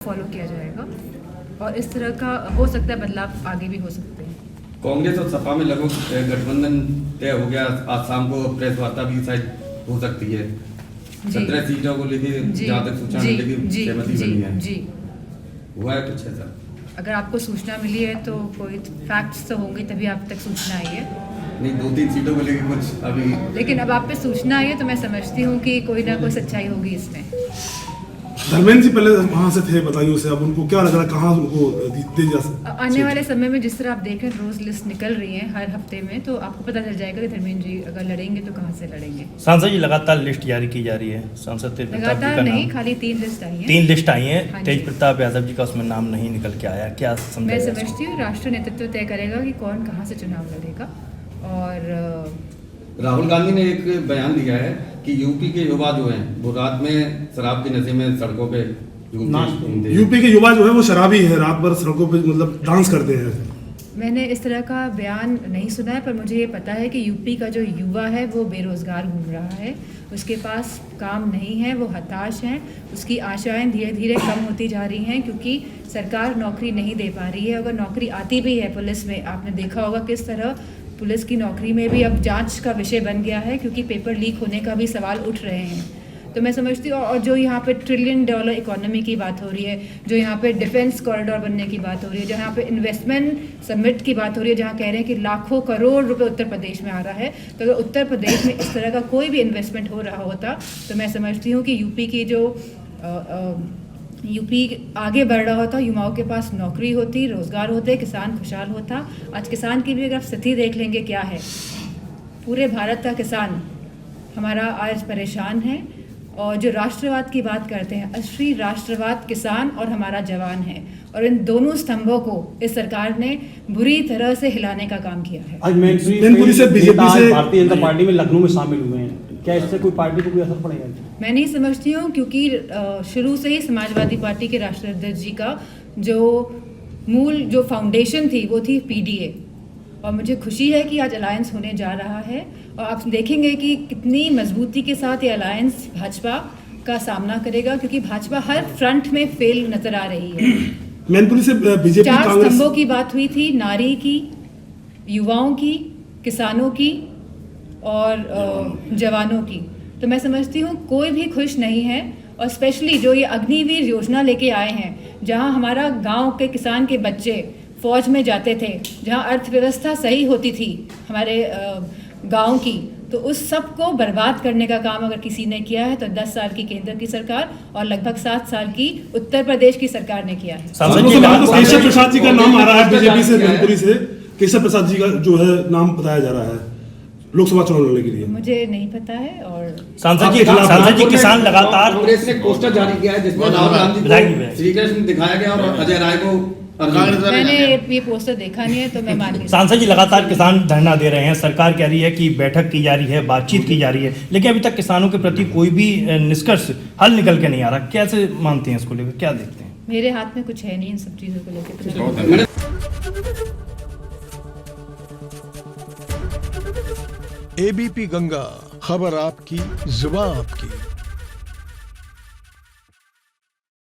Follow किया जाएगा और इस तरह का हो सकता है बदलाव आगे भी हो सकते हैं। कांग्रेस और सपा में लगभग गठबंधन तय हो गया। आज शाम को प्रेस वार्ता भी शायद हो सकती है। 17 सीटों को लेकर जहाँ तक सूचना मिलेगी सहमति बनी है। जी हुआ है कुछ ऐसा? अगर आपको सूचना मिली है तो कोई फैक्ट्स तो होंगे तभी आप तक सूचना आई है। नहीं, 2-3 सीटों को लेकर कुछ अभी, लेकिन अब आप पे सूचना आई है तो मैं समझती हूँ कि कोई ना कोई सच्चाई होगी इसमें। धर्मेंद्र जी पहले वहाँ से थे, बताइए उसे, अब उनको क्या लग रहा है, कहाँ उनको दे जा सकते? आने वाले समय में जिस तरह आप देख रहे हैं रोज लिस्ट निकल रही है हर हफ्ते में, तो आपको पता चल जाएगा कि धर्मेंद्र जी अगर लड़ेंगे तो कहाँ से लड़ेंगे। सांसद जी लगातार लिस्ट जारी की जा रही है। सांसद तेज प्रताप जी लगातार का नहीं, नाम, खाली 3 लिस्ट आई है। 3 लिस्ट आई है। हाँ तेज जी। प्रताप यादव जी का उसमें नाम नहीं निकल के आया। क्या मैं समझ समझती हूँ राष्ट्रीय नेतृत्व तय करेगा कि कौन कहाँ से चुनाव लड़ेगा। और राहुल गांधी ने एक बयान दिया है कि यूपी के युवा जो हैं वो रात में शराब के नशे में सड़कों पे यूपी के युवा जो है वो शराबी है, रात भर सड़कों पे मतलब डांस करते हैं। मैंने इस तरह का बयान नहीं सुना है, पर मुझे ये पता है कि यूपी का जो युवा है वो बेरोज़गार घूम रहा है, उसके पास काम नहीं है, वो हताश हैं, उसकी आशाएं धीरे धीरे कम होती जा रही हैं क्योंकि सरकार नौकरी नहीं दे पा रही है। अगर नौकरी आती भी है पुलिस में, आपने देखा होगा किस तरह पुलिस की नौकरी में भी अब जांच का विषय बन गया है क्योंकि पेपर लीक होने का भी सवाल उठ रहे हैं। तो मैं समझती हूँ, और जो यहाँ पे $1 ट्रिलियन इकोनॉमी की बात हो रही है, जो यहाँ पे डिफेंस कॉरिडोर बनने की बात हो रही है, जो यहाँ पे इन्वेस्टमेंट समिट की बात हो रही है, जहाँ कह रहे हैं कि लाखों करोड़ रुपए उत्तर प्रदेश में आ रहा है, तो अगर उत्तर प्रदेश में इस तरह का कोई भी इन्वेस्टमेंट हो रहा होता तो मैं समझती हूँ कि यूपी की जो यूपी आगे बढ़ रहा होता, युवाओं के पास नौकरी होती, रोजगार होते, किसान खुशहाल होता। आज किसान की भी अगर स्थिति देख लेंगे क्या है, पूरे भारत का किसान हमारा आज परेशान है। और जो राष्ट्रवाद की बात करते हैं, असली राष्ट्रवाद किसान और हमारा जवान है, और इन दोनों स्तंभों को इस सरकार ने बुरी तरह से हिलाने का काम किया है। आज मैनपुरी से बीजेपी से भारतीय जनता पार्टी में लखनऊ में शामिल हुए हैं, क्या इससे कोई पार्टी को कोई असर पड़ेगा? मैं नहीं समझती हूँ क्योंकि शुरू से ही समाजवादी पार्टी के राष्ट्रीय अध्यक्ष जी का जो मूल जो फाउंडेशन थी वो थी पीडीए, और मुझे खुशी है कि आज अलायंस होने जा रहा है और आप देखेंगे कि कितनी मजबूती के साथ ये अलायंस भाजपा का सामना करेगा क्योंकि भाजपा हर फ्रंट में फेल नजर आ रही है। मैनपुरी से बीजेपी 4 स्तंभों की बात हुई थी, नारी की, युवाओं की, किसानों की और जवानों की। तो मैं समझती हूँ कोई भी खुश नहीं है, और स्पेशली जो ये अग्निवीर योजना लेके आए हैं, जहाँ हमारा गांव के किसान के बच्चे फौज में जाते थे, जहाँ अर्थव्यवस्था सही होती थी हमारे गांव की, तो उस सब को बर्बाद करने का काम अगर किसी ने किया है तो 10 साल की केंद्र की सरकार और लगभग 7 साल की उत्तर प्रदेश की सरकार ने किया है। केशव प्रसाद जी का नाम आ रहा है बीजेपी से, मैनपुरी से केशव प्रसाद जी का जो है नाम बताया जा रहा है लोकसभा चुनाव लड़ने के लिए। मुझे नहीं पता है। और सांसद जी किसान लगातार कांग्रेस ने पोस्टर जारी किया है जिसमें राहुल गांधी को श्री कृष्ण दिखाया गया और अजय राय को। मैंने ये पोस्टर देखा नहीं है तो मैं मान नहीं। सांसद जी लगातार किसान धरना दे रहे हैं, सरकार कह रही है कि बैठक की जा रही है, बातचीत की जा रही है, लेकिन अभी तक किसानों के प्रति कोई भी निष्कर्ष हल निकल के नहीं आ रहा। कैसे मानते हैं इसको लेकर, क्या देखते हैं? मेरे हाथ में कुछ है नहीं इन सब चीजों को लेकर। एबीपी गंगा, खबर आपकी, जुबान आपकी।